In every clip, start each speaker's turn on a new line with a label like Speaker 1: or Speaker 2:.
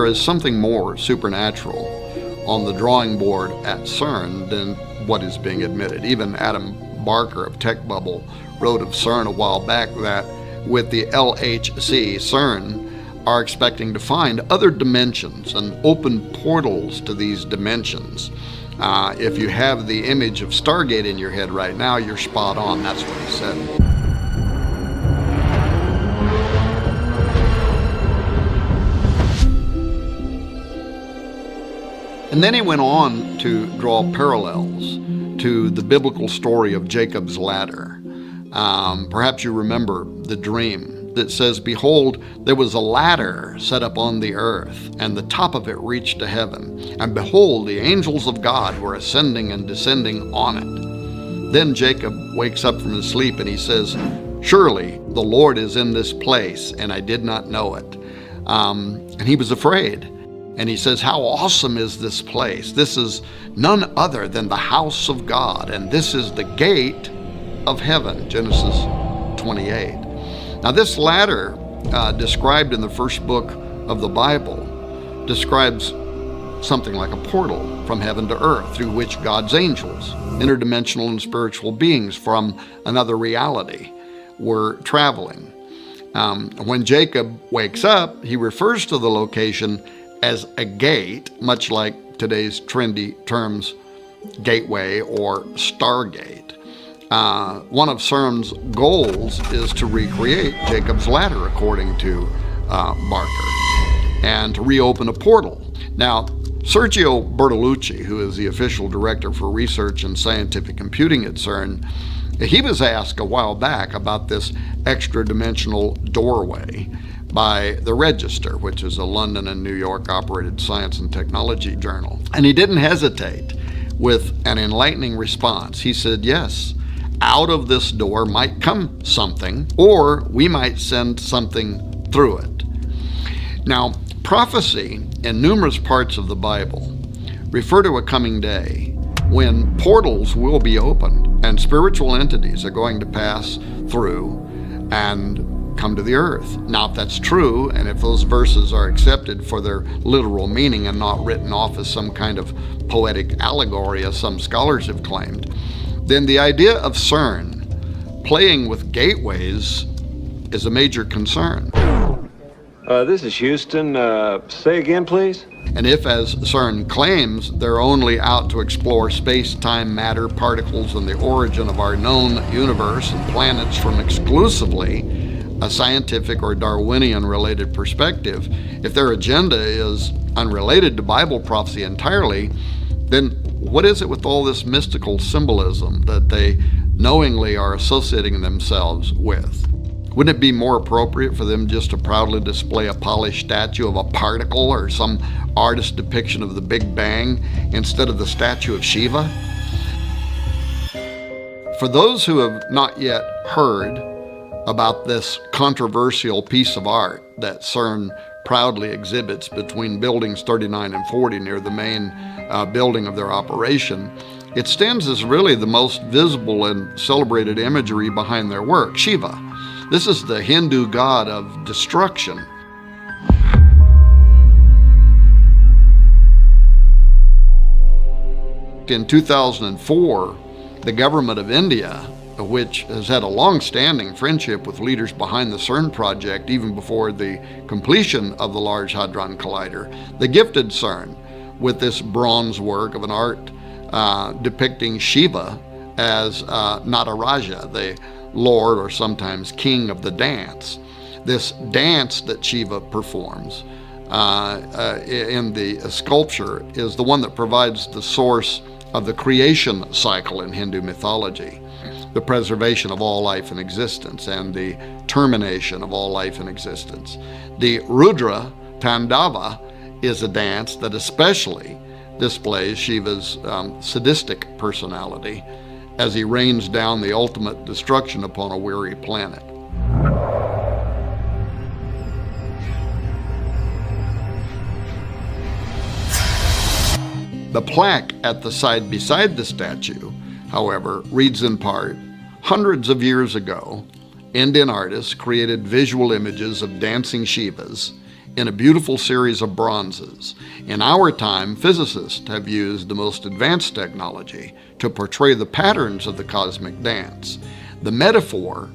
Speaker 1: there is something more supernatural on the drawing board at Cern than what is being admitted. Even Adam Barker of Tech Bubble wrote of Cern a while back that with the LHC, Cern are expecting to find other dimensions and open portals to these dimensions. If you have the image of Stargate in your head right now, you're spot on. That's what he said. And then he went on to draw parallels to the biblical story of Jacob's ladder. Perhaps you remember the dream that says, "Behold, there was a ladder set up on the earth, and the top of it reached to heaven. And behold, the angels of God were ascending and descending on it." Then Jacob wakes up from his sleep and he says, "Surely the Lord is in this place, and I did not know it." And he was afraid. And he says, "How awesome is this place? This is none other than the house of God, and this is the gate of heaven." Genesis 28. Now this ladder, described in the first book of the Bible, describes something like a portal from heaven to earth through which God's angels, interdimensional and spiritual beings from another reality, were traveling. When Jacob wakes up, he refers to the location as a gate, much like today's trendy terms gateway or Stargate. One of Cern's goals is to recreate Jacob's ladder, according to Barker, and to reopen a portal. Now, Sergio Bertolucci, who is the official director for research and scientific computing at Cern, he was asked a while back about this extra-dimensional doorway by The Register, which is a London and New York operated science and technology journal. And he didn't hesitate with an enlightening response. He said, "Yes, out of this door might come something, or we might send something through it." Now, prophecy in numerous parts of the Bible refer to a coming day when portals will be opened and spiritual entities are going to pass through and come to the earth. Now, if that's true, and if those verses are accepted for their literal meaning and not written off as some kind of poetic allegory, as some scholars have claimed, then the idea of Cern playing with gateways is a major concern.
Speaker 2: This is Houston. Say again, please?
Speaker 1: And if, as Cern claims, they're only out to explore space, time, matter, particles, and the origin of our known universe and planets from exclusively a scientific or Darwinian-related perspective, if their agenda is unrelated to Bible prophecy entirely, then what is it with all this mystical symbolism that they knowingly are associating themselves with? Wouldn't it be more appropriate for them just to proudly display a polished statue of a particle or some artist depiction of the Big Bang instead of the statue of Shiva? For those who have not yet heard about this controversial piece of art that Cern proudly exhibits between buildings 39 and 40 near the main building of their operation, it stands as really the most visible and celebrated imagery behind their work, Shiva. This is the Hindu god of destruction. In 2004, the government of India, which has had a long-standing friendship with leaders behind the Cern project even before the completion of the Large Hadron Collider, they gifted Cern with this bronze work of an art depicting Shiva as Nataraja, the lord or sometimes king of the dance. This dance that Shiva performs in the sculpture is the one that provides the source of the creation cycle in Hindu mythology, the preservation of all life in existence and the termination of all life in existence. The Rudra Tandava is a dance that especially displays Shiva's sadistic personality as he rains down the ultimate destruction upon a weary planet. The plaque at the side beside the statue, however, reads in part, "Hundreds of years ago, Indian artists created visual images of dancing Shivas in a beautiful series of bronzes. In our time, physicists have used the most advanced technology to portray the patterns of the cosmic dance. The metaphor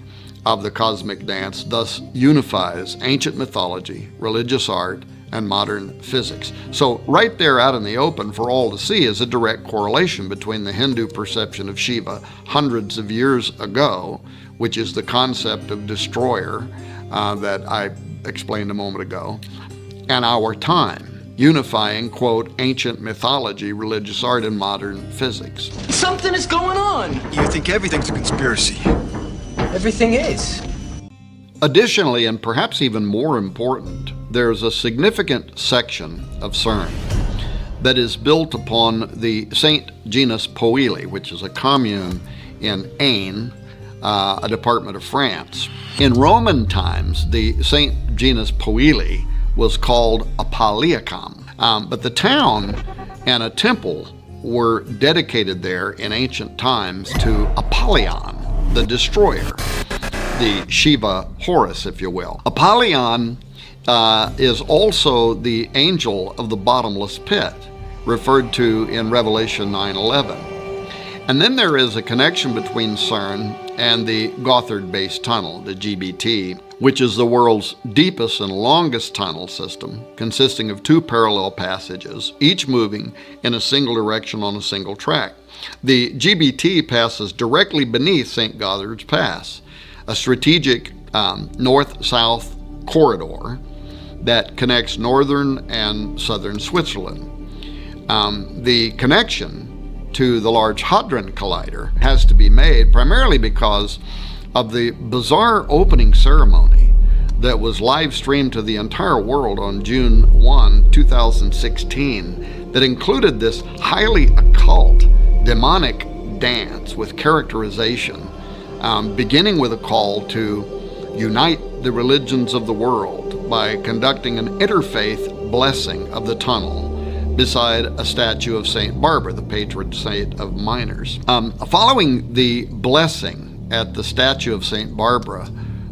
Speaker 1: of the cosmic dance thus unifies ancient mythology, religious art, and modern physics. So right there out in the open for all to see is a direct correlation between the Hindu perception of Shiva hundreds of years ago, which is the concept of destroyer that I explained a moment ago, and our time, unifying, quote, ancient mythology, religious art, and modern physics.
Speaker 3: Something is going on.
Speaker 4: You think everything's a conspiracy.
Speaker 3: Everything is.
Speaker 1: Additionally, and perhaps even more important, there's a significant section of Cern that is built upon the St. Genus Poili, which is a commune in Ain, a department of France. In Roman times, the St. Genus Poili was called Apaliacum, but the town and a temple were dedicated there in ancient times to Apollyon, the destroyer, the Shiva Horus, if you will. Apollyon is also the angel of the bottomless pit, referred to in Revelation 9:11. And then there is a connection between Cern and the Gotthard Base Tunnel, the GBT, which is the world's deepest and longest tunnel system, consisting of 2 parallel passages, each moving in a single direction on a single track. The GBT passes directly beneath St. Gotthard's Pass, a strategic north-south corridor that connects northern and southern Switzerland. The connection to the Large Hadron Collider has to be made primarily because of the bizarre opening ceremony that was live streamed to the entire world on June 1, 2016, that included this highly occult, demonic dance with characterization, beginning with a call to unite the religions of the world by conducting an interfaith blessing of the tunnel beside a statue of St. Barbara, the patron saint of miners. Following the blessing at the statue of St. Barbara,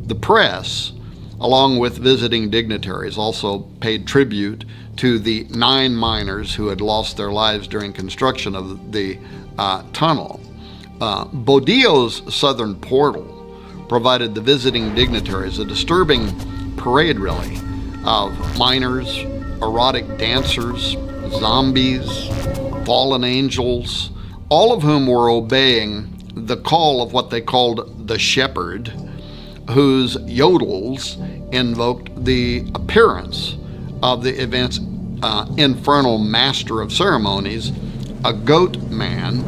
Speaker 1: the press, along with visiting dignitaries, also paid tribute to the 9 miners who had lost their lives during construction of the tunnel. Bodio's southern portal provided the visiting dignitaries a disturbing parade, really, of miners, erotic dancers, zombies, fallen angels, all of whom were obeying the call of what they called the shepherd, whose yodels invoked the appearance of the event's infernal master of ceremonies, a goat man,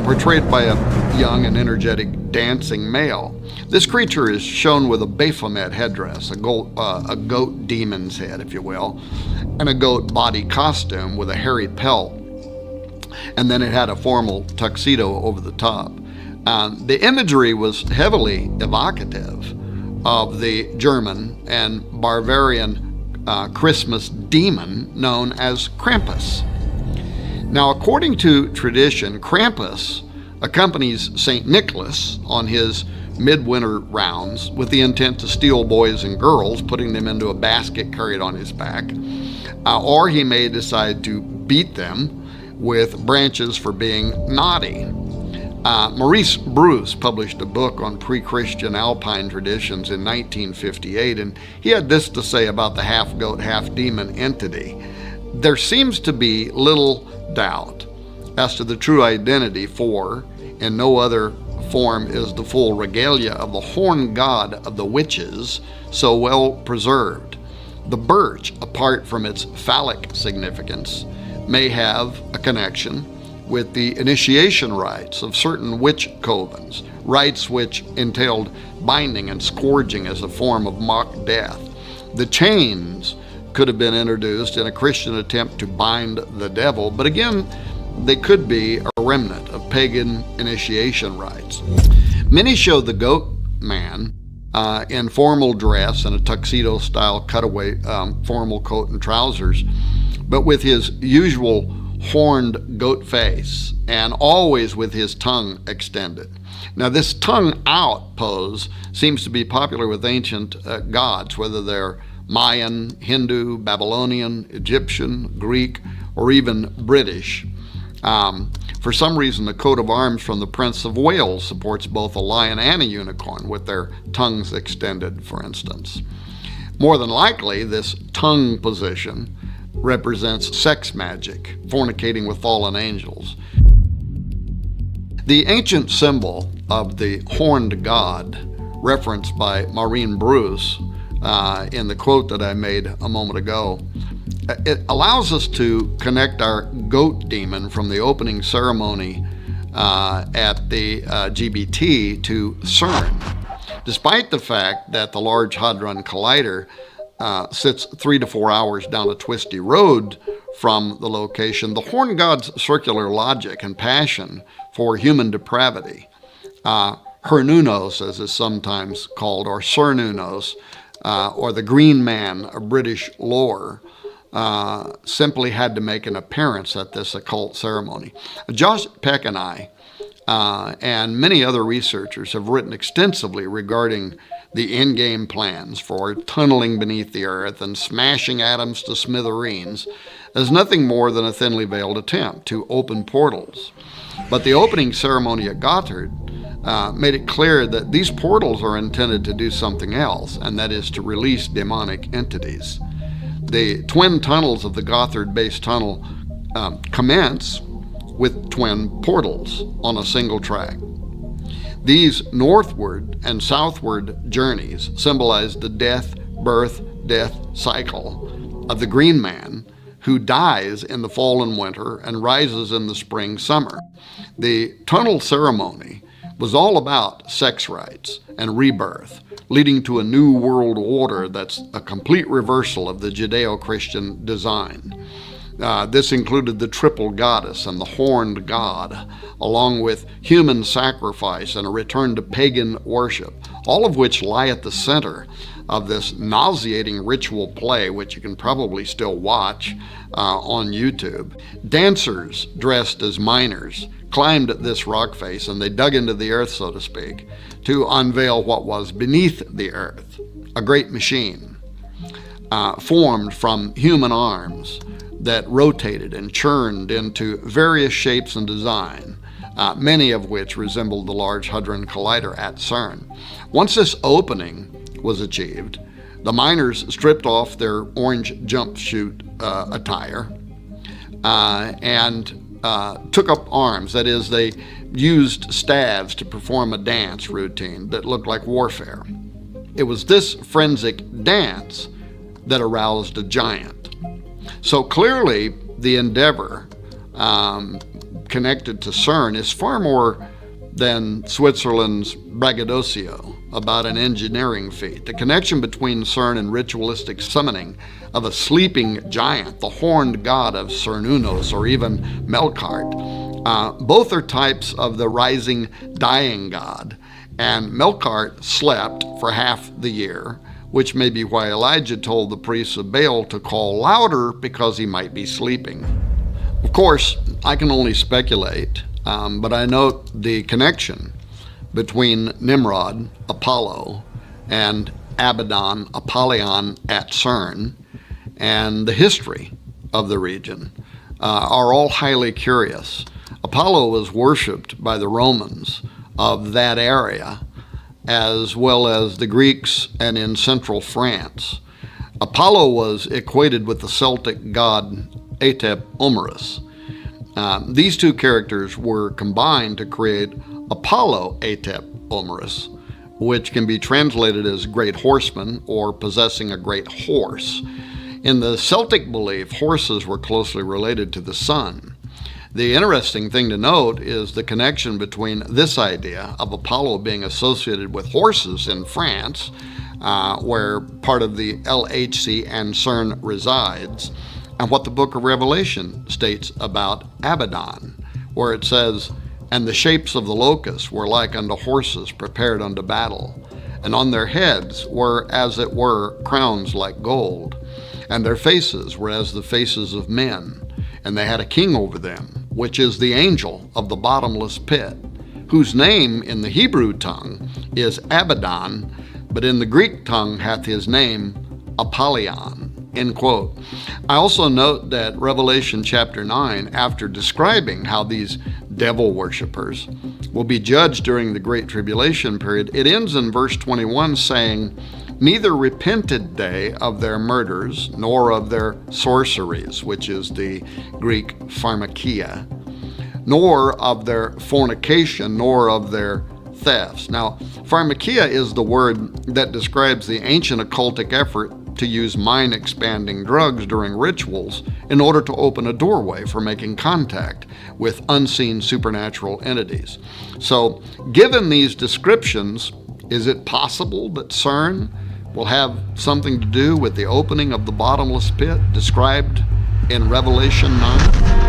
Speaker 1: portrayed by a young and energetic dancing male. This creature is shown with a Baphomet headdress, a goat demon's head, if you will, and a goat body costume with a hairy pelt, and then it had a formal tuxedo over the top. The imagery was heavily evocative of the German and Bavarian Christmas demon known as Krampus. Now, according to tradition, Krampus accompanies St. Nicholas on his midwinter rounds with the intent to steal boys and girls, putting them into a basket carried on his back, or he may decide to beat them with branches for being naughty. Maurice Bruce published a book on pre-Christian alpine traditions in 1958, and he had this to say about the half-goat, half-demon entity. There seems to be little doubt as to the true identity, for in no other form is the full regalia of the horned god of the witches so well preserved. The birch, apart from its phallic significance, may have a connection with the initiation rites of certain witch covens, rites which entailed binding and scourging as a form of mock death. The chains could have been introduced in a Christian attempt to bind the devil, but again, they could be a remnant of pagan initiation rites. Many show the goat man in formal dress and a tuxedo-style cutaway formal coat and trousers, but with his usual horned goat face and always with his tongue extended. Now, this tongue out pose seems to be popular with ancient gods, whether they're Mayan, Hindu, Babylonian, Egyptian, Greek, or even British. For some reason, the coat of arms from the Prince of Wales supports both a lion and a unicorn, with their tongues extended, for instance. More than likely, this tongue position represents sex magic, fornicating with fallen angels. The ancient symbol of the horned god, referenced by Maureen Bruce in the quote that I made a moment ago, it allows us to connect our goat demon from the opening ceremony at the GBT to Cern. Despite the fact that the Large Hadron Collider sits 3 to 4 hours down a twisty road from the location, the horn god's circular logic and passion for human depravity, Hernunos, as is sometimes called, or Cernunos, or the Green Man of British lore, simply had to make an appearance at this occult ceremony. Josh Peck and I and many other researchers have written extensively regarding the in-game plans for tunneling beneath the earth and smashing atoms to smithereens as nothing more than a thinly veiled attempt to open portals. But the opening ceremony at Gotthard made it clear that these portals are intended to do something else, and that is to release demonic entities. The twin tunnels of the Gotthard base tunnel commence with twin portals on a single track. These northward and southward journeys symbolize the death, birth, death cycle of the Green Man, who dies in the fall and winter and rises in the spring, summer. The tunnel ceremony was all about sex rights and rebirth, leading to a new world order that's a complete reversal of the Judeo-Christian design. This included the triple goddess and the horned god, along with human sacrifice and a return to pagan worship, all of which lie at the center of this nauseating ritual play, which you can probably still watch on YouTube. Dancers dressed as miners climbed this rock face, and they dug into the earth, so to speak, to unveil what was beneath the earth, a great machine formed from human arms that rotated and churned into various shapes and design, many of which resembled the Large Hadron Collider at Cern. Once this opening was achieved, the miners stripped off their orange jumpsuit attire and took up arms. That is, they used staves to perform a dance routine that looked like warfare. It was this forensic dance that aroused a giant. So clearly, the endeavor connected to Cern is far more than Switzerland's braggadocio about an engineering feat. The connection between Cern and ritualistic summoning of a sleeping giant, the horned god of Cernunos, or even Melkart, both are types of the rising dying god, and Melkart slept for half the year, which may be why Elijah told the priests of Baal to call louder, because he might be sleeping. Of course, I can only speculate, but I note the connection between Nimrod, Apollo, and Abaddon, Apollyon at Cern, and the history of the region are all highly curious. Apollo was worshipped by the Romans of that area, as well as the Greeks and in central France. Apollo was equated with the Celtic god Atep Omerus. These two characters were combined to create Apollo Atep Omerus, which can be translated as great horseman or possessing a great horse. In the Celtic belief, horses were closely related to the sun. The interesting thing to note is the connection between this idea of Apollo being associated with horses in France, where part of the LHC and Cern resides, and what the book of Revelation states about Abaddon, where it says, "And the shapes of the locusts were like unto horses prepared unto battle, and on their heads were as it were crowns like gold, and their faces were as the faces of men, and they had a king over them, which is the angel of the bottomless pit, whose name in the Hebrew tongue is Abaddon, but in the Greek tongue hath his name Apollyon, end quote. I also note that Revelation chapter 9, after describing how these devil worshippers will be judged during the Great Tribulation period, it ends in verse 21 saying, "Neither repented they of their murders, nor of their sorceries," which is the Greek pharmakia, "nor of their fornication, nor of their thefts." Now, pharmakia is the word that describes the ancient occultic effort to use mind-expanding drugs during rituals in order to open a doorway for making contact with unseen supernatural entities. So, given these descriptions, is it possible that Cern will have something to do with the opening of the bottomless pit described in Revelation 9?